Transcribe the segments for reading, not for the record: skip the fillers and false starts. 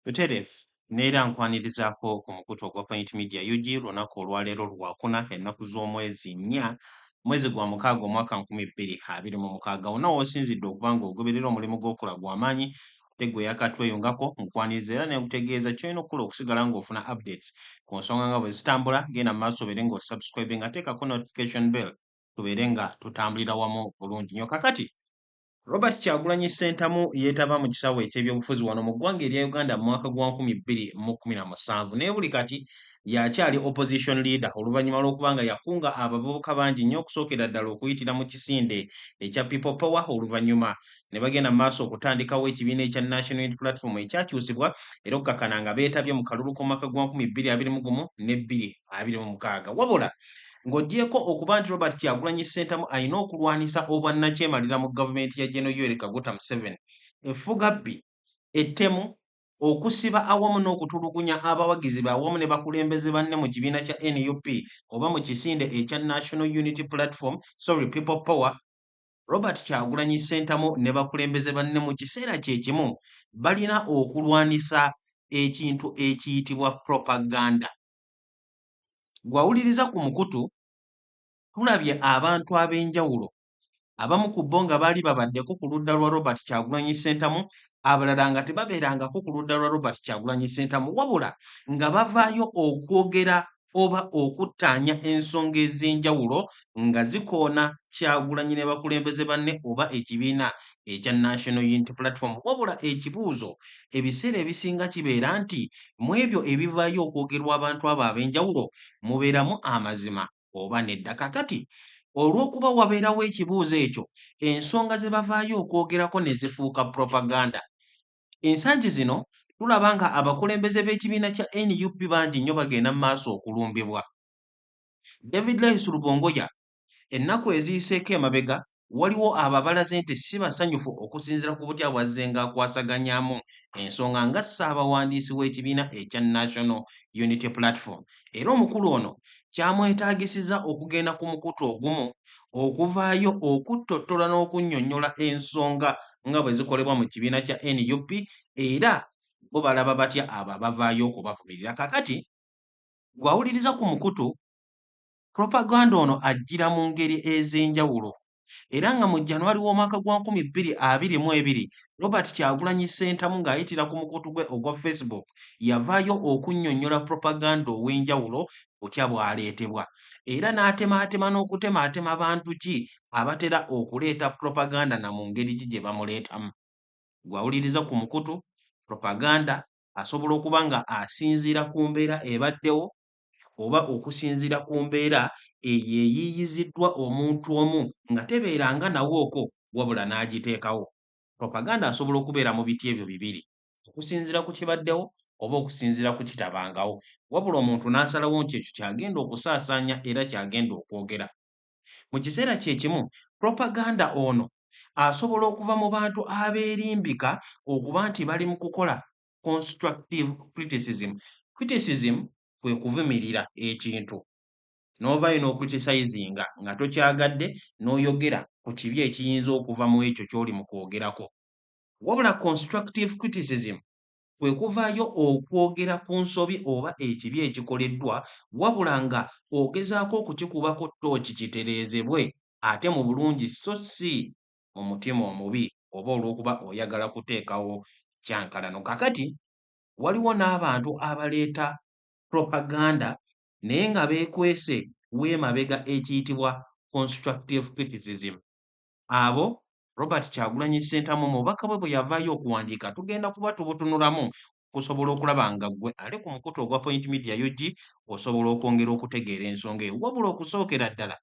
Butereevu neera nkwanirizaako ku mukutu ogwa Point Media UG lunaku olwaleero lwakuna ennaku z'omwezi 4 mwezi gwa mukaaga omwaka 2026 wonna w'osinzidde okuba ng'ogoberera omulimu gw'okola gw'amaanyi ate gwe yakatweyungako nkwaniriza era ne nkutegeeza ky'olina okukola okusigala ng'ofuna updates ku nsonga nga bwe zitambula genda mu maaso obeere ng'osubscribinga teekako notification bell tubeere nga tutambulira wamu bulungi nnyo. Kakati Robert Kyagulanyi Ssentamu yeetaba mu kisaawe eky'ebyobufuzi wano mu ggwanga erya Uganda mu mwaka gwa 2017 naye buli kati y'akyali opposition leader oluvannyuma lw'okuba nga yakunga abavubuka bangi nnyo okusookera ddala okuyitira mu kisinde ekya People Power oluvannyuma ne bagenda mu maaso okutandikawo ekibiina ekya National Unity Platform ekyakyusibwa era okukakkana nga beetabye mu kalulu k'omwaka gwa 2021 ne 2026 wabula ng'oggyeko okuba nti Robert Kyagulanyi Ssentamu alina okulwanisa obwannakyemalira mu gavumenti ya Gen. Yoweri Kaguta Museveni effugabbi ettemu okusiba awamu n'okutulugunya abawagizi be awamu ne bakulembeze banne mu kibiina kya NUP oba mu kisinde ekya National Unity Platform People Power. Robert Kyagulanyi Ssentamu ne bakulembeze banne mu kiseera kye kimu balina okulwanisa ekintu ekiyitibwa propaganda. Gwawuliriza ku mukutu tulabye abantu ab'enjawulo abamu ku bo nga baali babaddeko ku ludda lwa Robert Kyagulanyi Ssentamu abalala nga tebabeerangako ku ludda lwa Robert Kyagulanyi Ssentamu wabula nga bavaayo okwogera oba okuttaanya ensonga ez'enjawulo nga zikoona Kyagulanyi ne bakulembeze banne oba ekibiina ekya National Unity Platform wabula ekibuuzo ebiseera ebisinga kibeera nti mu ebyo ebivaayo okwogerwa abantu abo ab'enjawulo mubeeramu amazima oba nedda. Kakati olw'okuba wabeerawo ekibuuzo ekyo ensonga ze bavaayo okwogerako ne zifuuka propaganda. Ensangi zino tulaba nga abakulembeze b'ekibiina kya NUP bangi nnyo bagenda mu maaso okulumbibwa. David Loyce Rubongoya ennaku eziyiseeko emabega waliwo ababalaze nti si basanyufu okusinziira ku butya bwazze ng'akwasaganyaamu ensonga nga ssaabawandiisi w'ekibiina ekya National Unity Platform era omukulu ono kyamwetaagisizza okugenda ku mukutu ogumu okuvaayo okuttottola n'okunnyonnyola ensonga nga bwe zikolebwa mu kibiina kya NUP era bo balaba batya abo abavaayo okubavumirira. Kakati gw'awuliriza ku mukutu propaganda ono ajjira mu ngeri ez'enjawulo era nga mu January w'omwaka gwa 2022 Robert Kyagulanyi Ssentamu ng'ayitira ku mukutu gwe ogwa Facebook yavaayo okunnyonnyola propaganda ow'enjawulo butya bw'aleetebwa era n'atemaatema n'okutemaatema bantu ki abatera okuleeta propaganda na mu ngeri ki gye bamuleetamu. Gw'awuliriza ku mukutu propaganda asobola okuba nga asinziira ku mbeera ebaddewo oba okusinziira ku mbeera eyo eyiiyiziddwa omuntu omu nga tebeeranga nawooko wabula n'agiteekawo. Propaganda asobola okubeera mu biti ebyo bibiri okusinziira ku kibaddewo oba okusinziira ku kitabangawo wabula omuntu n'asalawo nti ekyo kyagenda okusaasaanya era kyagenda okwogera. Mu kiseera kye kimu propaganda ono asobola okuva mu bantu abeerimbika okuba nti bali mu kukola constructive criticism. Criticism kwe kuvumirira ekintu n'ovaayo n'okriticizinga nga tokyagadde n'oyogera ku kibi ekiyinza okuva mu ekyo ky'oli mu kwogerako. Wabula constructive criticism kwe kuvaayo okwogera ku nsobi oba ekibi ekikoleddwa wabula nga ogezaako okukikubako ttooki kitereezebwe ate mu bulungi so si mu mutima omubi oba olw'okuba oyagala kuteekawo kyankalano. Kakati waliwo n'abantu abaleeta propaganda naye nga beekwese w'emabega ekiyitibwa constructive criticism. Abo Robert Kyagulanyi Ssentamu mu bubaka bwe bwe yavaayo okuwandiika tugenda kuba tubutunulamu okusobola okulaba nga ggwe ali ku mukutu ogwa Point Media UG osobola okwongera okutegeera ensonga eyo wabula okusookera ddala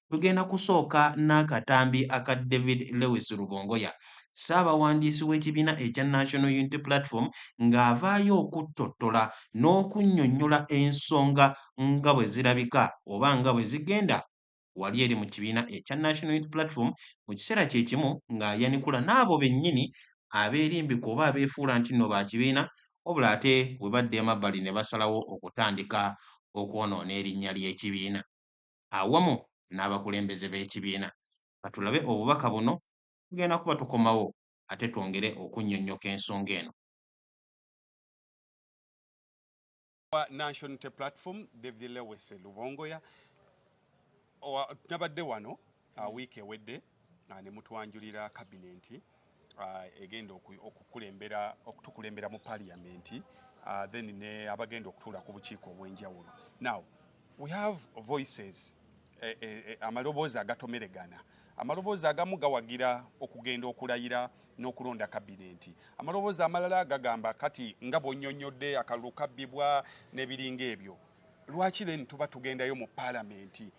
tugenda kusooka n'akatambi aka David Lewis Rubongoya ssaabawandiisi w'ekibiina ekya National Unity Platform ng'avaayo okuttottola n'okunnyonnyola ensonga nga bwe zirabika oba nga bwe zigenda wali eri mu kibiina ekya National Unity Platform mu kiseera kye kimu ng'ayanikula n'abo bennyini abeerimbika oba abeefuula nti nno ba kibiina wabula ate bwe badda emabbali ne basalawo okutandika okwonoona erinnya ly'ekibiina awamu n'abakulembeze b'ekibiina. Katulabe obubaka buno tugenda kuba tukomawo ate twongere okunnyonnyoka ensonga eno. National Unity Platform David Lewis Lubongoya nabadde wano wiiki ewedde ne mutwanjulira kabinenti egenda okutukulembera mu parliament then ne abagenda okutuula ku bukiiko obw'enjawulo. Now we have voices amaloboozi agatomeregana. Amaloboozi agamu gawagira okugenda okulayira n'okulonda kabinenti. Amaloboozi amalala gagamba kati nga bw'onnyonnyodde akalulu kabbibwa n'ebiringa ebyo. Lwaki then tuba tugendayo mu palamenti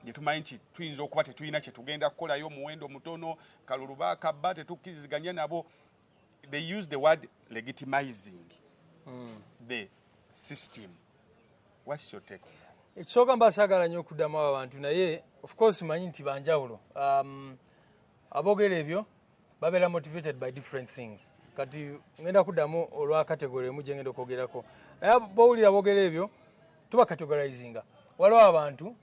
gye tumanyi nti tuyinza okuba tetulina kye tugenda kukolayo omuwendo mutono, kalulu baakabba tetukkiriziganya nabo. They use the word legitimizing the system. What's your take? Ekisooka mbasaagala nnyo okuddamu abantu naye of course manyi nti banjawulo. Aboogera ebyo babeera motivated by different things. Kati ngenda kuddamu olwa category emu gye ngenda okwogerako. Naye bawulira boogera ebyo tuba categorizinga. Waliwo abantu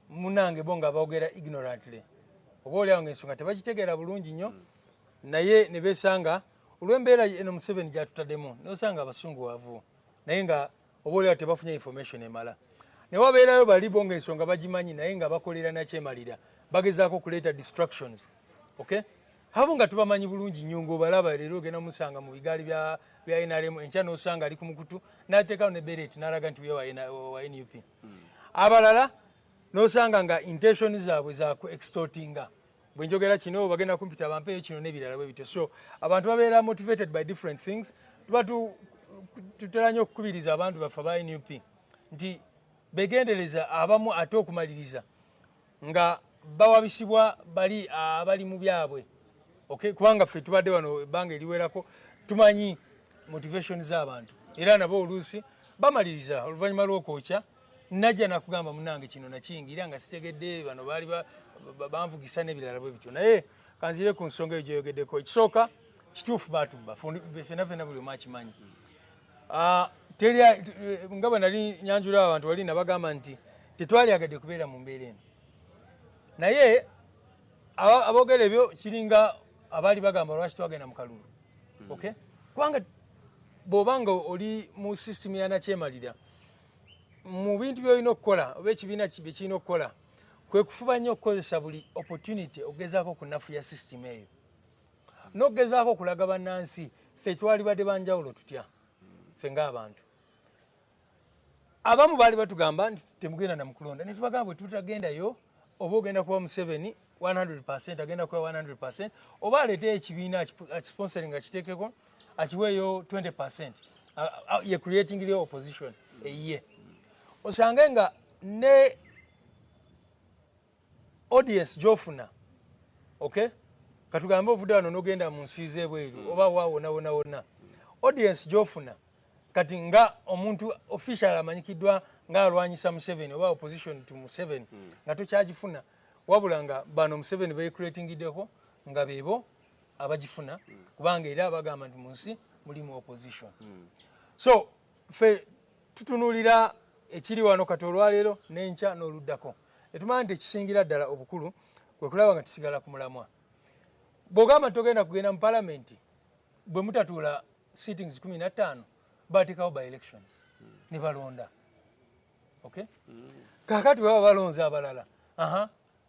munange bo nga boogera ignorantly. Oba oliawo ng'ensonga tebakitegeera bulungi nnyo naye ne beesanga olw'embeera eno Museveni gy'atutaddemu n'osanga abasunguwavu naye nga oba oliawo tebafunye information emala. Ne wabeerayo bali bo ng'ensonga bagimanyi naye nga bakolera nakyemalira bagezaako okuleeta distractions. Okay? Abo nga tubamanyi bulungi nnyo ng'obalaba leero ogenda musanga mu bigaali bya NRM enkya n'osanga ali ku mukutu n'ateekawo ne beret n'alaga nti wa NUP. Abalala n'osanga nga intention zaabwe za ku extortinga. Bwe njogera kino bagenda kumpita bampeeyo kino n'ebirala bwe bityo. So abantu babeera motivated by different things. Tuba tutera nnyo okukubiriza abantu baffe aba NUP nti begendereza abamu ate okumaliriza nga bawabisibwa bali abali mu byabwe. Okay, kubanga ffe tubadde wano ebbanga eriwerako tumanyi motivation z'abantu era nabo oluusi bamaliriza oluvannyuma lw'okwokya najja nakugamba munange kino nakiyingira nga sitegedde bano baali banvugisa n'ebirala bwe bityo naye kanzire ku nsonga eyo gyeyogeddeko. Ekisooka kituufu baatubba ffenna buli omu akimanyi. Nga bwe nali nyanjula abantu bali nabagamba nti tetwalyagadde kubeera mu mbeera eno naye aboogera ebyo kiringa abaali bagamba lwaki twagenda mu kalulu. Okay? Kubanga bw'obanga oli mu system ya nakyemalira mu bintu by'olina okukola oba ekibiina bye kirina okukola kwe kufuba nnyo okukozesa buli opportunity okugezaako ku nnafu ya system eyo n'okugezaako okulaga bannansi ffe twali badde banjawulo tutya ffe ng'abantu. Abamu baali batugamba nti temugenda na mukulonda ne tubagamba bwe tutagendayo oba ogenda kuba Museveni 100% agenda kuba 100% oba aleeteyo ekibiina akisponsoring akiteekeko akiweeyo 20% ye creating the opposition eyiye osange nga ne audience gy'ofuna. Okay? Katugambe ovudde wano n'ogenda mu nsi z'ebweru oba wona audience gy'ofuna kati nga omuntu official amanyikiddwa ng'alwanyisa Museveni oba opposition to Museveni nga tokyagifuna wabula nga bano Museveni beecreatingiddeko nga beebo abagifuna kubanga era bagamba nti mu nsi mulimu opposition. So ffe tutunuulira ekiri wano kati olwaleero n'enkya n'oluddako etumanya nti ekisingira ddala obukulu kwe kulaba nga tusigala ku mulamwa. Bw'ogamba togenda kugenda mu palamenti bwe mutatuula sittings 15 bateekawo by elections ne balonda. Okay? Kaakati baba balonze abalala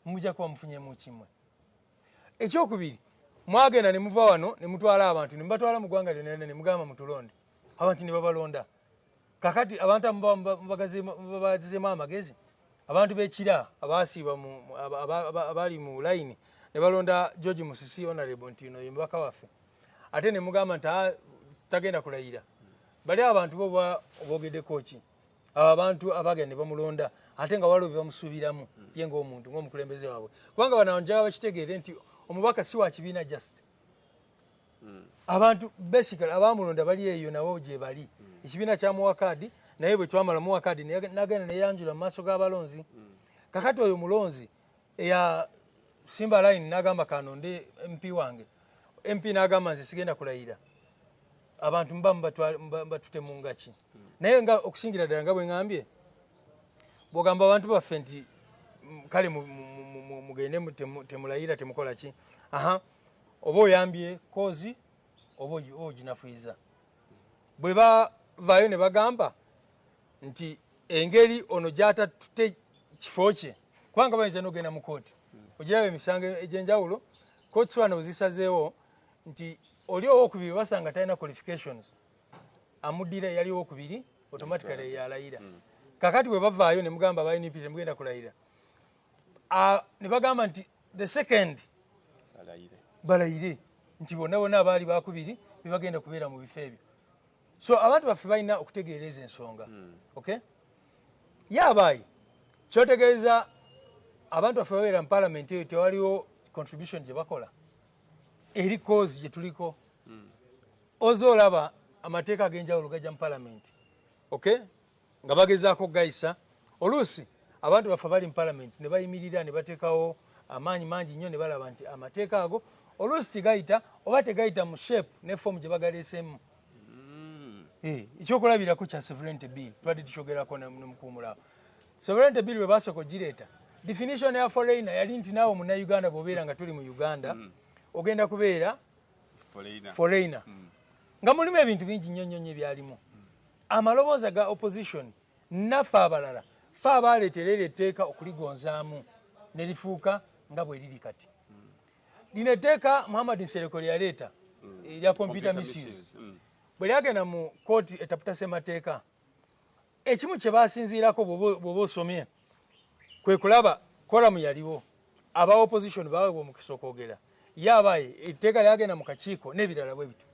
mujja kuba mufunyemu kimwe. Ekyokubiri mwagenda ne muva wano ne mutwala abantu ne mubatwala mu ggwanga lyonna ne mugamba mutulonde abantu ne babalonda. Kakati abantu babazeemu amagezi abantu b'ekira abaasiiba abali mu layini ne balonda George Musisi honorable nti no mubaka waffe ate ne mugamba nti tagenda kulayira. Bali abantu bo bogeddeko ki abantu abagenda ne bamulonda ate nga waliwo bamusuubiramu ye ng'omuntu ng'omukulembeze waabwe kubanga bano njagala bakitegeere nti omubaka si wa kibiina just abantu basically abamulonda bali eyo nabo gye bali ekibiina kyamuwa kaadi naye bwe twamala muwa kaadi nagenda neyanjula mu maaso g'abalonzi. Kakati oyo mulonzi eya Simba Line n'agamba kanonde MP wange MP n'agamba nze sigenda kulayira abantu mbatutemu nga ki naye nga okusingira ddala nga bwe ŋŋambye bw'ogamba abantu baffe nti kale mugende temulayira temukola ki oba oyambye kozi oba oginafuyiza. Bwe bavaayo ne bagamba nti engeri ono gy'atatutte kifo kye kubanga bayinza n'ogenda mu kooti ogiraba emisango egy'enjawulo kooti wano bwe zisazeewo nti oli owokubiri basanga talina qualifications amuddira yali owokubiri automatically yalayira kakati bwe bavaayo ne mugamba ba NUP temugenda kulayira ne bagamba nti the second balayire nti bonna bonna abaali bakubiri bebagenda kubeera mu bifo ebyo so abantu baffe balina okutegeereza ensonga okay yabaayi kyotegeeza abantu baffe babeera mu parliament eyo tewaliwo contribution gye bakola eri cause gye tuliko oza olaba amateeka ag'enjawulo gajja mu parliament okay nga bagezaako gayisa oluusi abantu baffe bali mu parliament ne bayimirira ne bateekawo amaanyi mangi nnyo ne balaba nti amateeka ago oluusi tigayita oba tegayita mu shape ne fomu gye bagaleeseemu ekyokulabirako kya sovereignty bill tubadde tukyogerako nemukuumulao sovereignty bill bwe basooka ogireeta definition ya foreigner yali nti naawe munnauganda bw'obeera nga tuli mu uganda ogenda kubeera foreigner nga mulimu ebintu bingi nnyo nnyo ebyalimu amalobooza ga opposition naffe abalala fe abaaleetera eryo etteeka okuligonzaamu ne lifuuka nga bwe liri kati lino etteeka Muhammad Nsereko lye yaleeta erya computer misuse bwe lyagenda mu kooti etaputa ssemateeka ekimu kye basinziirako bw'oba osomye kwe kulaba koramu yaliwo aba opposition baweebwa omukisa okwogera yabaaye etteeka lyagenda mu kakiiko n'ebirala bwe bityo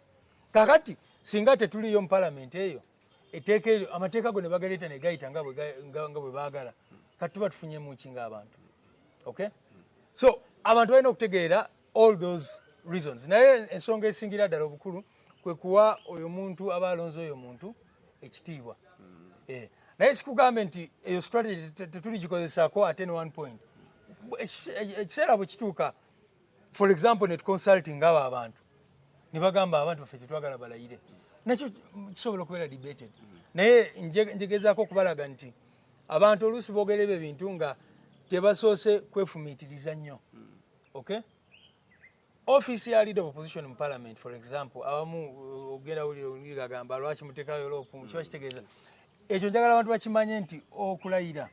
kakati singa tetuliyo mu palamenti eyo etteeka eryo amateeka go ne bagaleeta ne gayita nga bwe baagala kati tuba tufunyemu ki ng'abantu okay so abantu balina okutegeera all those reasons naye ensonga esingira ddala obukulu kwe kuwa oyo muntu aba alonze oyo muntu ekitiibwa naye sikugambe nti eyo strategy tetuligikozesaako ate ne one point ekiseera bwe kituuka for example ne tuconsulting abo abantu ne bagamba abantu baffe tetwagala balayire nakyo kisobola okubeera debated naye njegezaako okubalaga nti abantu oluusi boogera ebyo ebintu nga tebasoose kwefumiitiriza nnyo okay office ya leader of opposition in parliament for example abamu ogenda uli agamba lwaki muteekayo loopu kiba kitegeeza ekyo njagala abantu bakimanye nti okulayira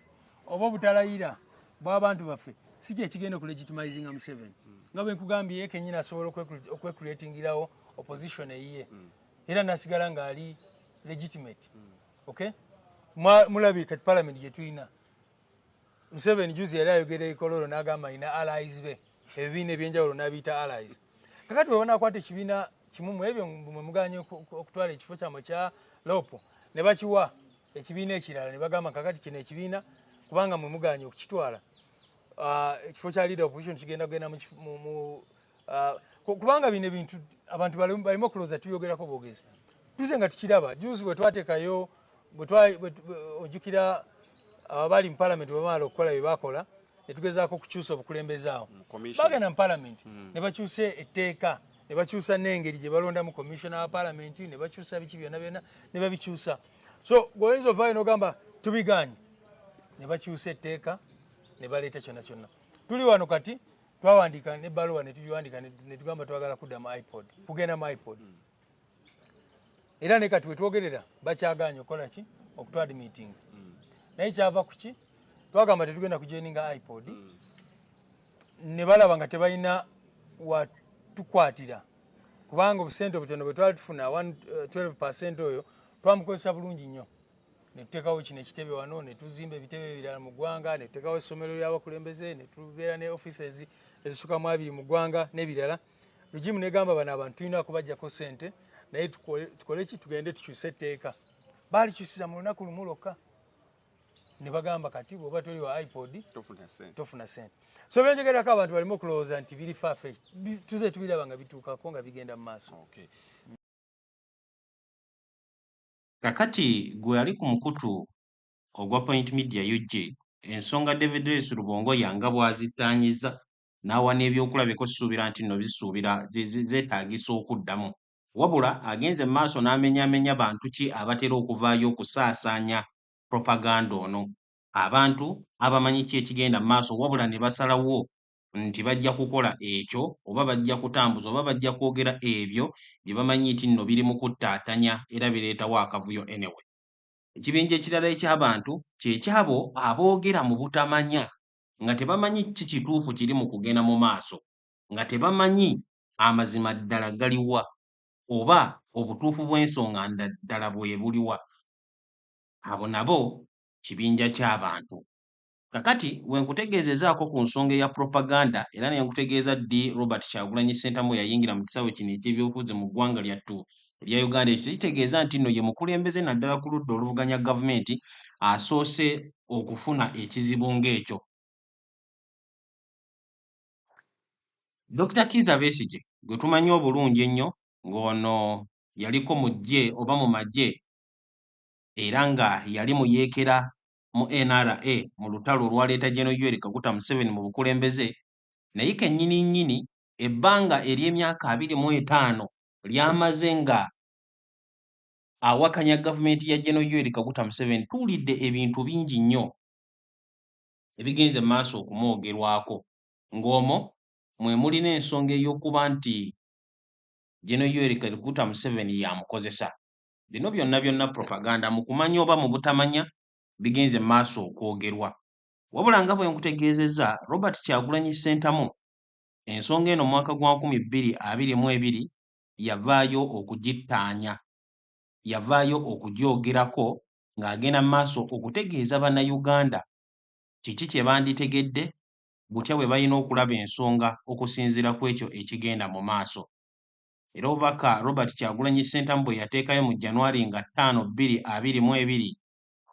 oba obutalayira bw'abantu baffe si kye kigenda okulegitimizinga Museveni nga bwe nkugambye ye kennyini asobola okwecreatingirawo opposition eyiye era nasigala ng'ali legitimate okay mulabye kati parliament gye tulina Museveni juzi yali ayogera ekololo n'agamba ina allies be ebibiina ebyenjawulo n'abiyita allies kakati bwe banaakwata ekibiina kimu mu ebyo mwe muganye okutwala ekifo kyammwe kya lopo ne bakiwa ekibiina ekirala ne bagamba kakati kino ekibiina kubanga mwe muganye okukitwala ekifo kya leader opposition kigenda kugenda kubanga bino ebintu abantu balimo okulowooza tuyogerako bwogezi tuze nga tukiraba juzi bwe twateekayo ojjukira abali mu parliament bwe bamala okukola bye bakola ne tugezaako okukyusa obukulembeze awo bagenda mu parliament ne bakyusa etteeka ne bakyusa n'engeri gye balondamu commissioner wa parliament ne bakyusa biki byonna byonna ne babikyusa so gweoyinza ovaayo n'ogamba tubiganye ne bakyusa etteeka ne baleeta kyonna kyonna tuli wano kati twawandiika n'ebbaluwa ne tugiwandiika ne tugamba twagala kudda mu ipod kugenda mu ipod era ne kati we twogerera bakyagaanye okukola ki okutwala meeting naye kyava ku ki twagamba tetugenda kujeninga ipod ne balaba nga tebalina watukwatira kubanga obusente obutono bwe twali tufuna 12% oyo twamukozesa bulungi nnyo ne tuteekawo kino ekitebe wano ne tuzimba ebitebe ebirala mu ggwanga ne tuteekawo essomero ly'abakulembeze ne tubeera ne offices ezisukamu 2 mu ggwanga n'ebirala lugimu negamba bano abantu tulina okubajjako ssente naye tukole ki tugende tukyuse etteeka baalikyusiza mu lunaku lumu lwokka ne bagamba kati bw'oba toli wa ipod tofuna ssente so byenjogerako abantu balimu okulowooza nti biri faafe tuze tubiraba nga bituukako nga bigenda mu maaso kakati gwe yali ku mukutu ogwa Point Media UG ensonga David Rees Rubongo yanga bw'azitaanyiza n'awa n'ebyokulabiko suubira nti nno bisuubira zeetaagisa okuddamu wabula agenze mu maaso n'amenyaamenya bantu ki abatera okuvaayo okusaasaanya propaganda ono abantu abamanyi ki ekigenda mu maaso wabula ne basalawo nti bajja kukola ekyo oba bajja kutambuza oba bajja kwogera ebyo bye bamanyi nti nno biri mu kuttaatanya era bireetawo akavuyo anyway Ekibinja ekirala eky'abantu kye kyabo aboogera mu butamanya nga tebamanyi ki kituufu kiri mu kugenda mu maaso, nga tebamanyi amazima ddala galiwa oba obutuufu bw'ensonga ddala bwe buliwa. Abo nabo kibinja ky'abantu. Kakati bwe nkutegeezezaako ku nsonga eya propaganda era ne nkutegeeza ddi Robert Kyagulanyi Ssentamu yayingira mu kisawe kino eky'ebyobufuzi mu ggwanga lyattu erya Uganda, ekyo kitegeeza nti nno ye mukulembeze naddala ku ludda oluvuganya gavumenti asoose okufuna ekizibu ng'ekyo. Dr. Kizza Besigye gwe tumanyi obulungi ennyo ng'ono yaliko mu ggye oba mu magye era nga yali muyeekera mu NRA mu lutalo olwaleeta General Yoweri Kaguta Museveni mu bukulembeze, naye kennyini nnyini ebbanga ery'emyaka 25 lyamaze nga awakanya gavumenti ya General Yoweri Kaguta Museveni, tuwulidde ebintu bingi nnyo ebigenze mu maaso okumwogerwako, ng'omwo mwe muli n'ensonga ey'okuba nti General Yoweri Kaguta Museveni y'amukozesa. Bino byonna propaganda mu kumanya oba mu butamanya bigenze mu maaso okwogerwa. Wabula nga bwe nkutegeezezza, Robert Kyagulanyi Ssentamu ensonga eno mu mwaka gwa 2022 yavaayo okugittaanya, yavaayo okugyogerako ng'agenda mu maaso okutegeeza bannayuganda kiki kye banditegedde, butya bwe balina okulaba ensonga okusinziira ku ekyo ekigenda mu maaso. Era obubaka Robert Kyagulanyi Ssentamu bwe yateekayo mu January nga 5, 2022,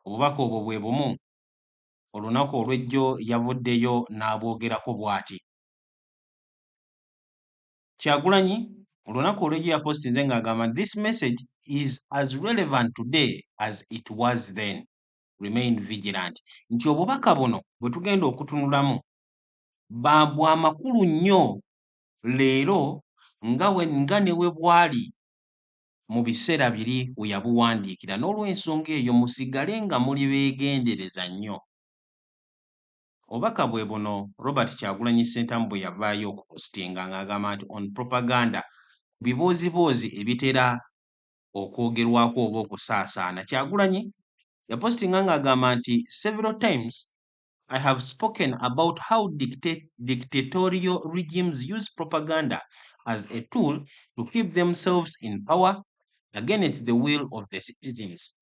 obubaka obwo bwe bumu, olunaku olw'ejjo yavuddeyo n'abwogerako bw'ati. Kyagulanyi olunaku olw'ejjo yapostinze ng'agamba "This message is as relevant today as it was then. Remain vigilant." Nti obubaka buno bwe tugenda okutunulamu bwa makulu nnyo leero nga ne we bwali mu biseera biri we yabuwandiikira, n'olw'ensonga eyo musigale nga muli beegendereza nnyo. Obubaka bwe buno Robert Kyagulanyi Ssentamu bwe yavaayo okupostinga ng'agamba nti on propaganda, bibooziboozi ebitera okwogerwako oba okusaasaana. Kyagulanyi yapostinga ng'agamba nti "Several times I have spoken about how dictatorial regimes use propaganda as a tool to keep themselves in power against the will of the citizens.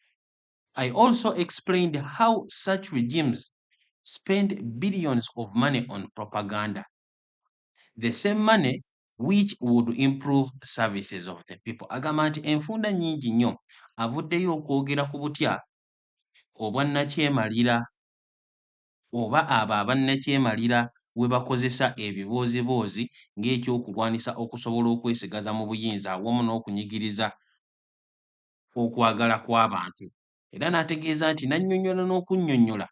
I also explained how such regimes spend billions of money on propaganda, the same money which would improve services of the people." Agamba nti enfunda nnyingi nnyo avuddeyo okwogera ku butya obwannakyemalira oba abo abannakyemalira we bakozesa ebibooziboozi ng'ekyokulwanisa okusobola okwesigaza mu buyinza awamu n'okunyigiriza okwagala kw'abantu. Era n'ategeeza nti n'annyonnyola n'okunnyonnyola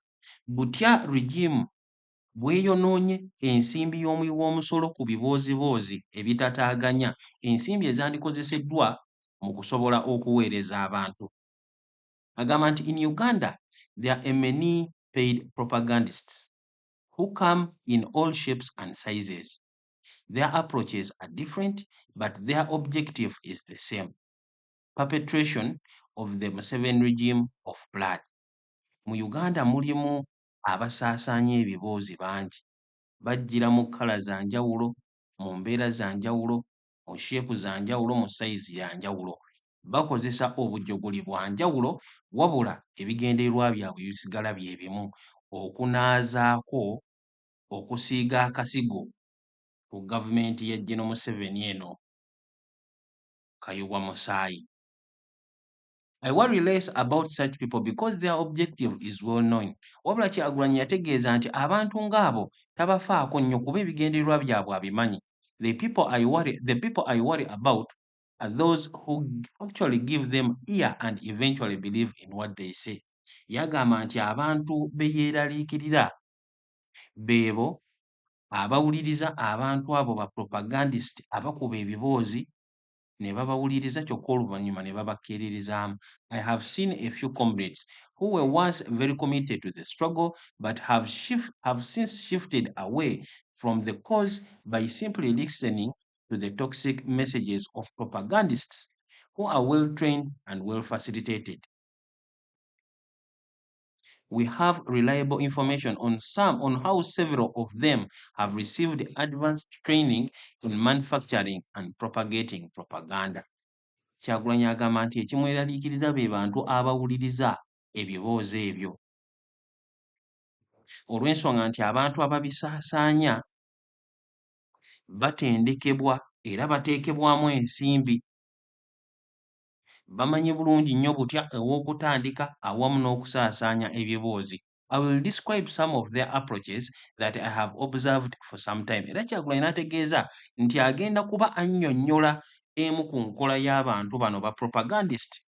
butya regimu bweyonoonye ensimbi y'omuwi w'omusolo ku bibooziboozi ebitataaganya, ensimbi ezandikozeseddwa mu kusobola okuweereza abantu. Agamba nti "In Uganda, there are many paid propagandists who come in all shapes and sizes. Their approaches are different, but their objective is the same: perpetration of the Museveni regime of blood." Mu Uganda mulimu abasaasaanya ebiboozi bangi, bajjira mu kkala za njawulo, mu mbeera za njawulo, mu sheepu za njawulo, mu sayizi ya njawulo. Bakozesa obujjogoli bwa njawulo wabula ebigendererwa byabwe bisigala bye bimu: okunaazaako, okusiiga akasigo ku gavumenti ya Gen. Museveni eno kayubwa musaayi. I worry less about such people because their objective is well known. Wabula Kyagulanyi yategeeza nti abantu ng'abo tabafaako nnyo kuba ebigendererwa byabwe abimanyi. The people I worry about are those who actually give them ear and eventually believe in what they say. Yagamba nti abantu be yeeraliikirira beebo abawuliriza abantu abo ba propagandist abakuba ebiboozi ne babawuliriza kyokka oluvannyuma ne babakkiiririzaamu. I have seen a few comrades who were once very committed to the struggle but have since shifted away from the cause by simply listening to the toxic messages of propagandists who are well trained and well facilitated. we have reliable information on how several of them have received advanced training in manufacturing and propagating propaganda. Kyagulanyi agamba nti ekimweraliikiriza be bantu abawuliriza ebibuuzo ebyo. Olw'ensonga nti abantu ababisaasaanya batendekebwa era bateekebwamu ensimbi. Bamanyi bulungi nnyo butya ew'okutandika awamu n'okusaasaanya ebibuuzi. I will describe some of their approaches that I have observed for some time. Era Kyagulanyi n'ategeeza nti agenda kuba annyonnyola emu ku nkola y'abantu bano ba propagandist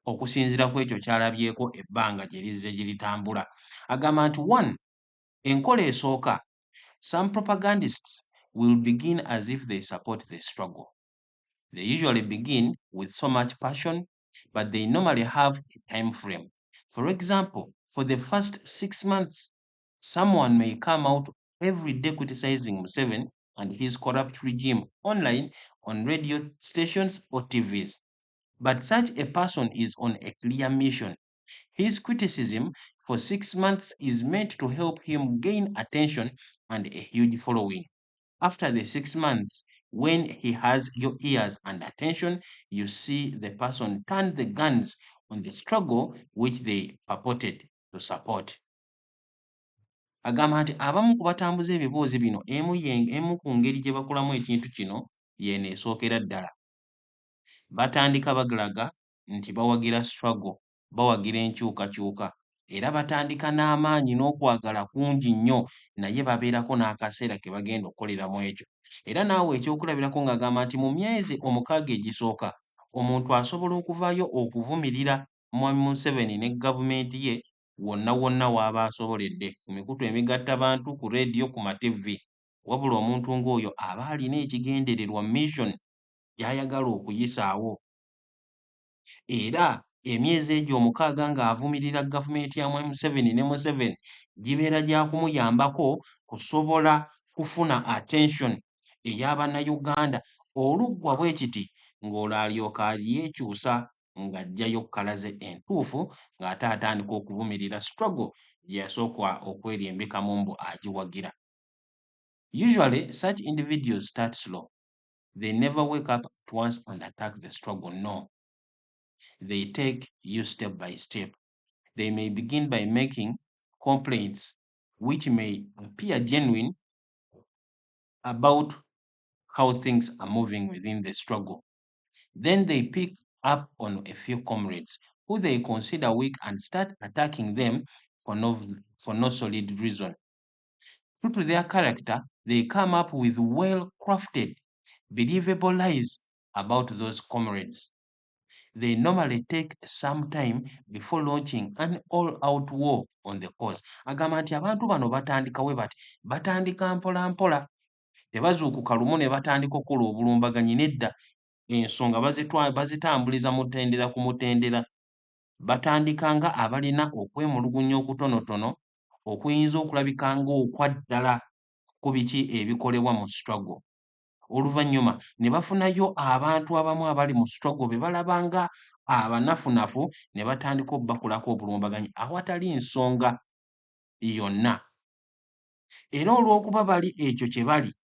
okusinziira ku ekyo ky'alabyeko ebbanga gye lizze gye litambula. Agamba nti 1. Enkola esooka. Some propagandists will begin as if they support the struggle. They usually begin with so much passion, but they normally have a time frame. For example, for the first 6 months, someone may come out every day criticizing Museveni and his corrupt regime online, on radio stations or TVs. But such a person is on a clear mission. His criticism for 6 months is meant to help him gain attention and a huge following. After the 6 months, when he has your ears and attention, you see the person turn the guns on the struggle which they purported to support. Agamba nti abamu ku batambuza ebibuuzi bino emu ku ngeri gye bakolamu ekintu kino yeeno esookera ddala. Batandika bagalaga nti bawagira struggle, bawagira enkyukakyuka, era batandika n'amaanyi n'okwagala kungi nnyo, naye babeerako n'akaseera ke bagenda okukoleramu ekyo. Era naawe ekyokulabirako ng'agamba nti mu myezi 6 egisooka, omuntu asobola okuvaayo okuvumirira Mwami Museveni ne gavumenti ye wonna wonna w'aba asoboledde, ku mikutu emigattabantu, ku leediyo, ku mativi. Wabula omuntu ng'oyo aba alina ekigendererwa mission gy'ayagala okuyisaawo. Era emyezi egyo 6 ng'avumirira gavumenti ya Mwami Museveni ne Museveni gibeera gya kumuyambako kusobola kufuna attention ey'Abannayuganda. Oluggwa bwe kiti ng'olwo alyoka yeekyusa ng'aggyayo kkalaze entuufu ng'ate atandika okuvumirira struggle gye yasooka okwerimbikamu mbu agiwagira. Usually such individuals start slow. They never wake up at once and attack the struggle, no. They take you step by step. They may begin by making complaints which may appear genuine about how things are moving within the struggle. Then they pick up on a few comrades who they consider weak and start attacking them for no solid reason. True to their character, they come up with well-crafted, believable lies about those comrades. They normally take some time before launching an all-out war on the cause. Agamba nti abantu bano batandika we bati, batandika mpola mpola, tebazuukuka lumu ne batandika okukola obulumbaganyi. Nedda, ensonga bazitambuliza mutendera ku mutendera. Batandika nga abalina okwemulugunya okutonotono okuyinza okulabika ng'okwa ddala ku biki ebikolebwa mu struggle. Oluvannyuma ne bafunayo abantu abamu abali mu struggle be balaba nga abanafunafu ne batandika obbakulako obulumbaganyi awatali nsonga yonna. Era olw'okuba bali ekyo kye bali,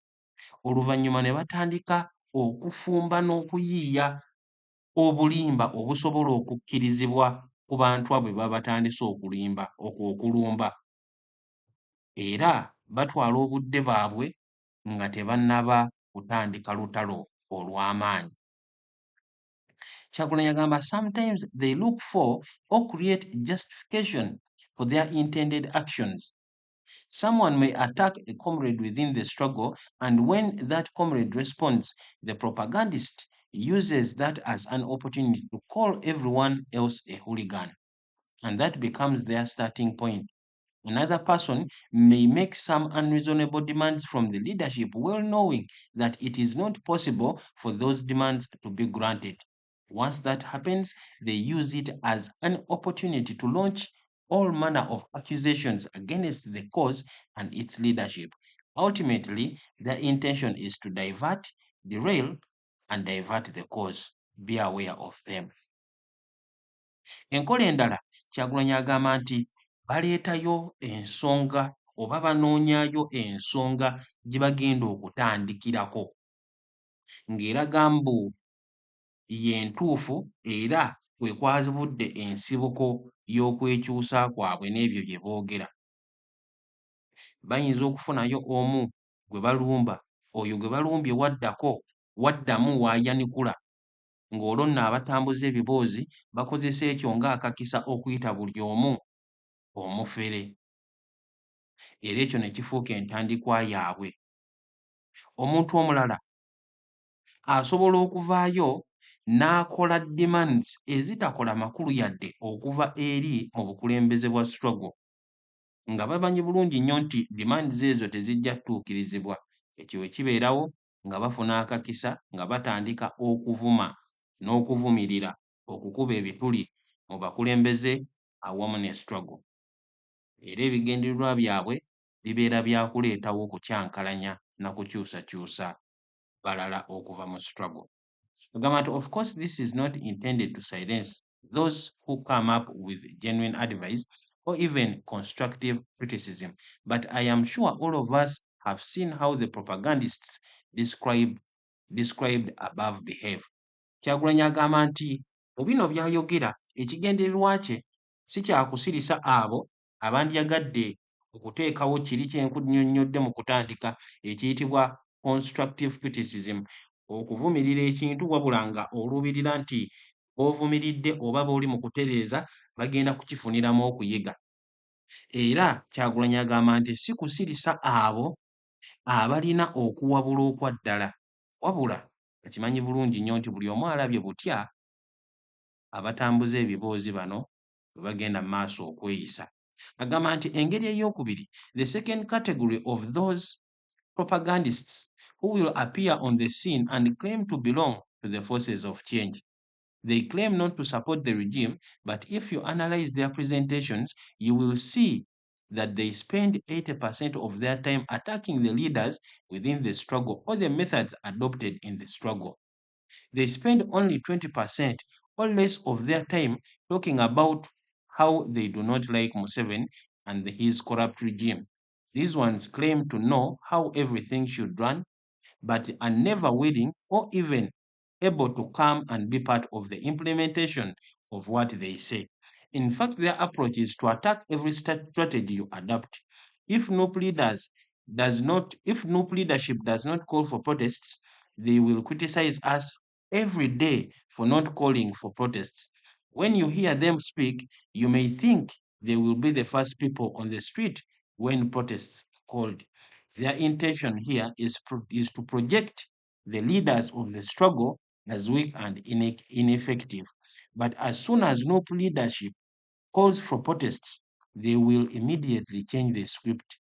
oluvannyuma ne batandika okufumba n'okuyiiya obulimba obusobola okukkirizibwa ku bantu abo baba batandise okulumba. Era batwala obudde bwabwe nga tebannaba kutandika lutalo olw'amaanyi. Kyagulanyi agamba sometimes they look for or create justification for their intended actions. Someone may attack a comrade within the struggle, and when that comrade responds, the propagandist uses that as an opportunity to call everyone else a hooligan, and that becomes their starting point. Another person may make some unreasonable demands from the leadership, well knowing that it is not possible for those demands to be granted. Once that happens, they use it as an opportunity to launch all manner of accusations against the cause and its leadership. Ultimately, their intention is to divert, derail, and divert the cause. Be aware of them. Enkola endala, Kyagulanyi agamba nti baleetayo ensonga oba banoonyaayo ensonga gye bagenda okutandikirako ng'eraga mbu ye ntuufu era kwe kwavudde ensibuko y'okwekyusa kwabwe n'ebyo bye boogera. Bayinza okufunayo omu gwe balumba, oyo gwe balumbye waddamu w'ayanikula, ng'olwo nno abatambuza ebiboozi bakozesa ekyo ng'akakisa okuyita buli omu omufere. Era ekyo ne kifuuka entandikwa yaabwe. Omuntu omulala asobola okuvaayo n'akola demands ezitakola makulu yadde okuva eri mu bukulembeze bwa struggle, nga bamanyi bulungi nnyo nti demands ezo tezijja kutuukirizibwa. Ekyo bwe kibeerawo nga bafuna akakisa nga batandika okuvuma n'okuvumirira okukuba ebituli mu bakulembeze awamu ne struggle. Era ebigendererwa byabwe bibeera bya kuleetawo okukyankalanya na kukyusakyusa balala okuva mu struggle. Agamba nti of course this is not intended to silence those who come up with genuine advice or even constructive criticism, but I am sure all of us have seen how the propagandists described above behave. Kyagulanyi agamba nti mu bino by'ayogera ekigendererwa kye si kyakusirisa abo abandyagadde okuteekawo kiri kye nkunnyonnyodde mu kutandika ekiyitibwa constructive criticism, okuvumirira ekintu wabula nga oluubirira nti b'ovumiridde oba b'oli mu kutereeza bagenda kukifuniramu okuyiga. Era Kyagulanyi agamba nti si kusirisa abo abalina okuwabula okwa ddala, wabula akimanyi bulungi nnyo nti buli omu alabye butya abatambuza ebiboozi bano bwe bagenda mu maaso okweyisa. Agamba nti engeri ey'okubiri, the second category of those propagandists who will appear on the scene and claim to belong to the forces of change. They claim not to support the regime, but if you analyze their presentations, you will see that they spend 80% of their time attacking the leaders within the struggle or the methods adopted in the struggle. They spend only 20% or less of their time talking about how they do not like Museveni and his corrupt regime. These ones claim to know how everything should run, but are never willing or even able to come and be part of the implementation of what they say. In fact, their approach is to attack every strategy you adopt. If Nup leadership does not call for protests, they will criticize us every day for not calling for protests. When you hear them speak, you may think they will be the first people on the street when protests called. Their intention here is to project the leaders of the struggle as weak and ineffective. But as soon as no leadership calls for protests, they will immediately change the script.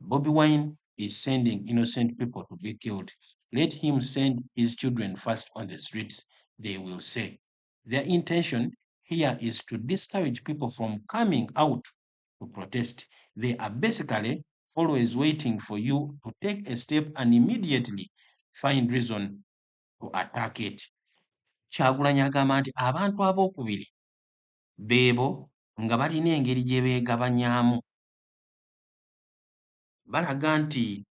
Bobi Wine is sending innocent people to be killed. Let him send his children first on the streets, they will say. Their intention here is to discourage people from coming out to protest. They are basically always waiting for you to take a step and immediately find reason to attack it. Kyagulanyi agamba nti abantu abookubiri beebo nga balina engeri gye beegabanyaamu. Balaga nti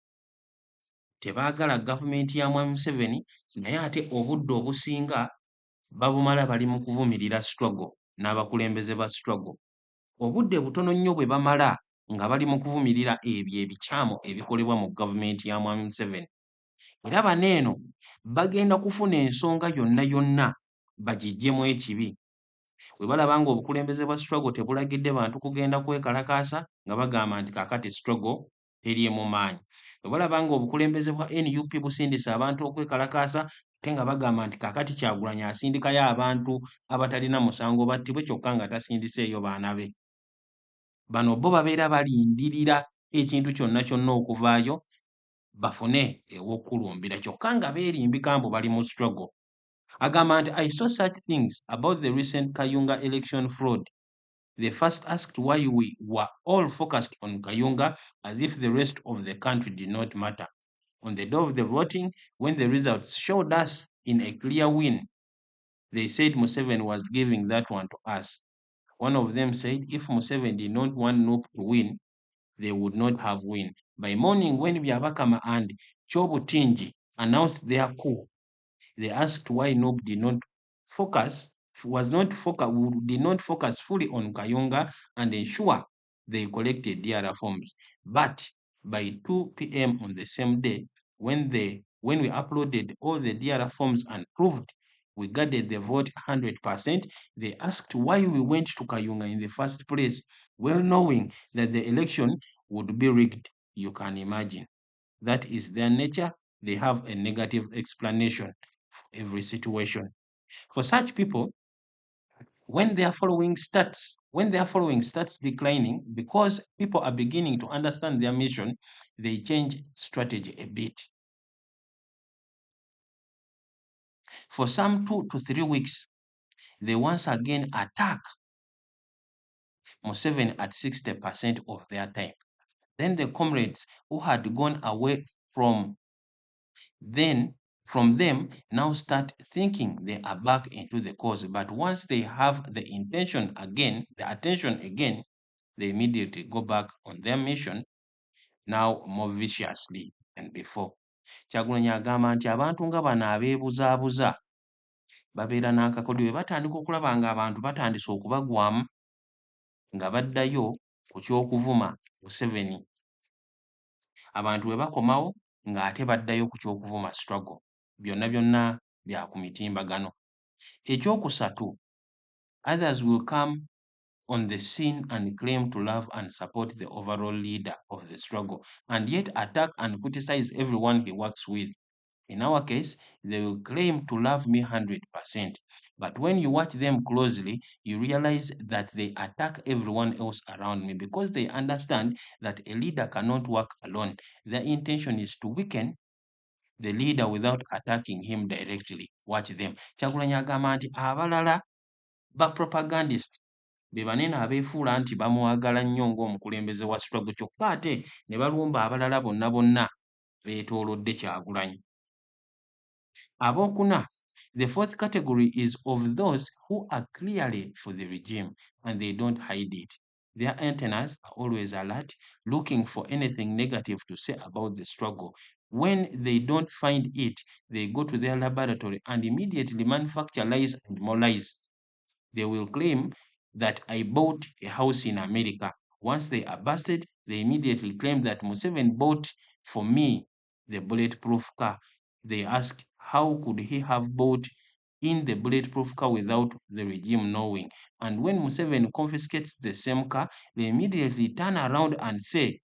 tebaagala gavumenti ya Mwami Museveni, naye ate obudde obusinga babumala bali mu kuvumirira struggle n'abakulembeze ba struggle. Obudde butono nnyo bwe bamala nga bali mu kuvumirira ebyo ebikyamu ebikolebwa mu gavumenti ya Mwami Museveni. Era bano eno bagenda kufuna ensonga yonna yonna bagiggyemu ekibi. Bwe balaba ng'obukulembeze bwa struggle tebulagidde bantu kugenda kwekalakaasa nga bagamba nti kaakati struggle teri mu maanyi. Bwe balaba ng'obukulembeze bwa NUP busindisa abantu okwekalakaasa ate nga bagamba nti kaakati Kyagulanyi asindikayo abantu abatalina musango battibwe kyokka nga tasindiseeyo baana be. Bano bo babeera balindirira ekintu kyonna kyonna okuvaayo bafune ew'okulumbira kyokka nga beerimbika mbu bali mu struggle. Agamba nti I saw such things about the recent Kayunga election fraud. They first asked why we were all focused on Kayunga as if the rest of the country did not matter. On the day of the voting, when the results showed us in a clear win, they said Museveni was giving that one to us. One of them said, if Museveni did not want NUP to win, they would not have win. By morning, when Byabakama and Chobutinji announced their coup, they asked why NUP did not focus fully on Kayunga and ensure they collected DRR forms. But by 2 p.m. on the same day, when we uploaded all the DRR forms and proved we gathered the vote 100%, they asked why we went to Kayunga in the first place, well knowing that the election would be rigged. You can imagine. That is their nature. They have a negative explanation for every situation. For such people, when their following starts declining, because people are beginning to understand their mission, they change strategy a bit. For some 2 to 3 weeks, they once again attack Museveni at 60% of their time. Then the comrades who had gone away from them now start thinking they are back into the cause. But once they have the attention again, they immediately go back on their mission, now more viciously than before. Kyagulanyi agamba nti abantu nga bano abeebuzaabuza babeera n'akakodyo bwe batandika okulaba ng'abantu batandise okubagwamu nga baddayo ku ky'okuvuma Museveni. Abantu bwe bakomawo ng'ate baddayo ku ky'okuvuma struggle. Byonna bya ku mitimbagano. Ekyokusatu, others will come on the scene and claim to love and support the overall leader of the struggle, and yet attack and criticize everyone he works with. In our case, they will claim to love me 100%. But when you watch them closely, you realize that they attack everyone else around me because they understand that a leader cannot work alone. Their intention is to weaken the leader without attacking him directly. Watch them. Kyagulanyi agamba nti abalala ba propagandist be banene abeefuula nti bamwagala nnyo ng'omukulembeze wa struggle, kyokka ate ne balumba abalala bonna beetoolodde Kyagulanyi. Abokuna, the fourth category is of those who are clearly for the regime and they don't hide it. Their antennas are always alert, looking for anything negative to say about the struggle. When they don't find it, they go to their laboratory and immediately manufacture lies and more lies. They will claim that I bought a house in America. Once they are busted, they immediately claim that Museveni bought for me the bulletproof car. They ask, how could he have bought in the bulletproof car without the regime knowing? And when Museveni confiscates the same car, they immediately turn around and say,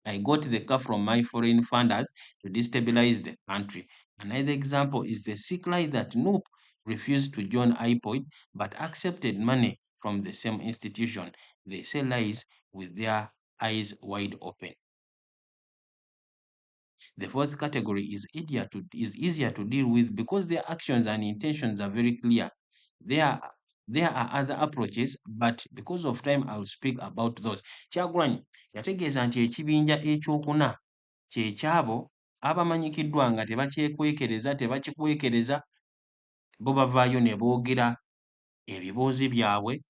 I got the car from my foreign funders to destabilize the country. Another example is the sick lie that NUP refused to join IPOD but accepted money from the same institution. They say lies with their eyes wide open. The fourth category is easier to deal with because their actions and intentions are very clear. There are other approaches, but because of time, I will speak about those. Kyagulanyi yategeeza nti ekibinja ekyokuna kye kyabo abamanyikiddwa nga tebakikwekereza bo bavaayo ne boogera ebiboozi byabwe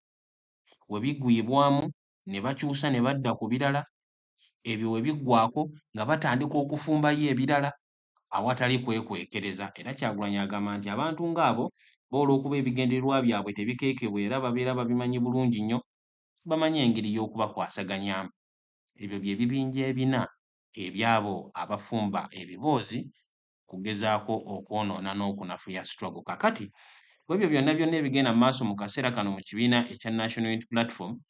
we bigwibwamu ne bakyusa ne badda ku birala, ebyo we biggwako nga batandika okufumbayo ebirala awatali kwekwekereza. Era Kyagulanyi agamba nti abantu ng'abo olw'okuba ebigendererwa byabwe tebikeekebwa era babeera babimanyi bulungi nnyo, bamanyi engeri y'okubakwasaganyamu. Ebyo bye bibinja ebina ebyabo abafumba ebiboozi kugezaako okwonoona n'okunafuya struggle. Kakati kwebyo byonna ebigenda mu maaso mu kaseera kano mu kibiina ekya National Unity Platform,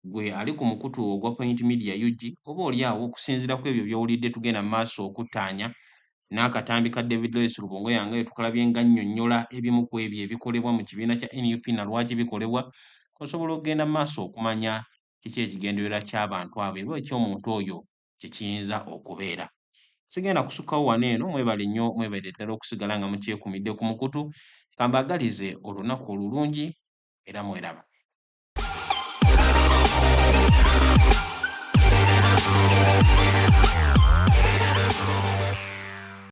gwe ali ku mukutu ogwa Point Media UG, oba oliawo okusinziira ku ebyo by'owulidde tugenda mu maaso okuttaanya n'akatambi ka David Lois Rubongo yange tukalabye nga nnyonnyola ebimu ku ebyo ebikolebwa mu kibiina kya NUP na lwaki bikolebwa, osobola okugenda mu maaso okumanya kiki ekigendererwa ky'abantu abo oba ekyomuntu oyo kye kiyinza okubeera. Sigenda kusukkawo wano eno, mwebale nnyo, mwebale ddala okusigala nga mukyekuumidde ku mukutu. Kambagalize olunaku olulungi era mweraba.